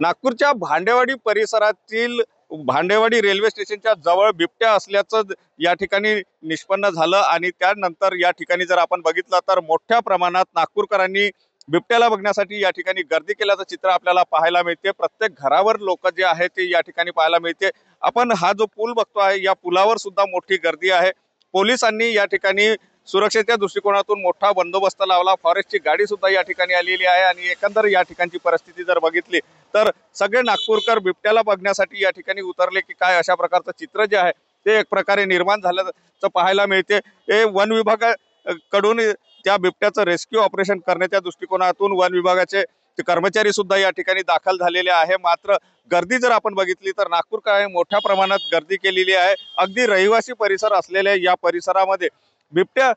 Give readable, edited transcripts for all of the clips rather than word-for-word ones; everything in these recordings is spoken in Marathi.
नागपूरच्या भांडेवाडी परिसरातील भांडेवाडी रेल्वे स्टेशनच्या जवळ बिबट्या असल्याचं या ठिकाणी निष्पन्न झालं आणि त्यानंतर या ठिकाणी जर आपण बघितलं तर मोठ्या प्रमाणात नागपूरकरांनी बिबट्याला बघण्यासाठी या ठिकाणी गर्दी केल्याचं चित्र आपल्याला पाहायला मिळते। प्रत्येक घरावर लोक जे आहेत ते या ठिकाणी पाहायला मिळते। आपण हा जो पूल बघतो आहे या पुलावर सुद्धा मोठी गर्दी आहे। पोलिसांनी या ठिकाणी सुरक्षेच्या दृष्टिकोनातून मोठा बंदोबस्त लावला। फॉरेस्टची गाडी सुद्धा या ठिकाणी आलेली आहे आणि एकंदर या ठिकाणची परिस्थिती जर बघितली तर सगळे नागपूरकर बिबट्याला बघण्यासाठी या ठिकाणी उतरले की काय अशा प्रकारचं चित्र जे आहे ते एक प्रकारे निर्माण झाल्याचं पाहायला मिळते। हे वन विभागाकडून त्या बिबट्याचं रेस्क्यू ऑपरेशन करण्याच्या दृष्टिकोनातून वन विभागाचे कर्मचारी सुद्धा या ठिकाणी दाखल झालेले आहे। मात्र गर्दी जर आपण बघितली तर नागपूरकरांनी मोठ्या प्रमाणात गर्दी केलेली आहे। अगदी रहिवासी परिसर असलेल्या या परिसरामध्ये बिबट्या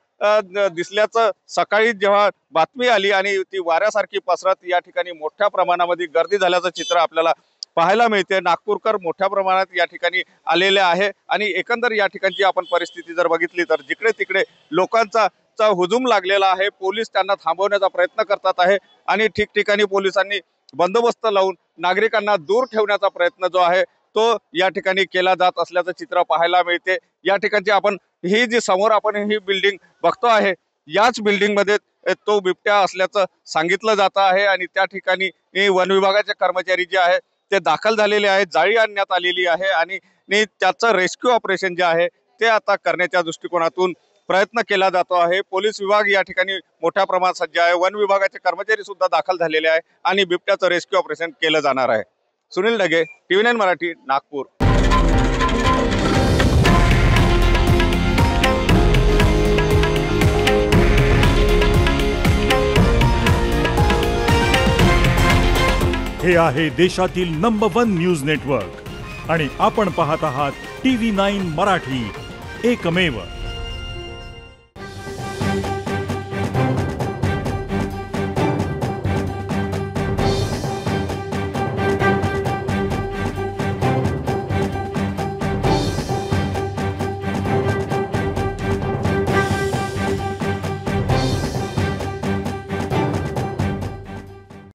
दिसल्याचं सकाळी जेव्हा बातमी आली आणि ती वाऱ्यासारखी पसरत या ठिकाणी मोठ्या प्रमाणामध्ये गर्दी झाल्याचं चित्र आपल्याला पाहायला मिळते। नागपूरकर मोठ्या प्रमाणात या ठिकाणी आलेले आहे आणि एकंदर या ठिकाणची आपण परिस्थिती जर बघितली तर जिकडे तिकडे लोकांचा हुजूम लागलेला आहे। पोलीस त्यांना थांबवण्याचा प्रयत्न करतात आहे आणि ठिकठिकाणी पोलिसांनी बंदोबस्त लावून नागरिकांना दूर ठेवण्याचा प्रयत्न जो आहे तो या ठिकाणी केला जात असल्याचं चित्र पाहायला मिळते। या ठिकाणची आपण ही जी समोर आपण ही बिल्डिंग बघतो आहे याच बिल्डिंग मध्ये तो बिबट्या असल्याचं सांगितलं जात आहे आणि त्या ठिकाणी वन विभागाचे कर्मचारी जे आहे ते दाखल झालेले आहेत। जाळी आणण्यात आलेली आहे आणि त्याचं रेस्क्यू ऑपरेशन जे आहे ते आता करण्याच्या दृष्टिकोनातून प्रयत्न केला जातो आहे। पोलीस विभाग या ठिकाणी मोठ्या प्रमाणात सज्ज आहे। वन विभागाचे कर्मचारी सुद्धा दाखल झालेले आहे आणि बिबट्याचं रेस्क्यू ऑपरेशन केलं जाणार आहे। सुनील डगे, TV9 मराठी, नागपूर। हे आहे देशातील नंबर 1 न्यूज नेटवर्क आणि आपण पाहत आहात TV9 मराठी, एकमेव।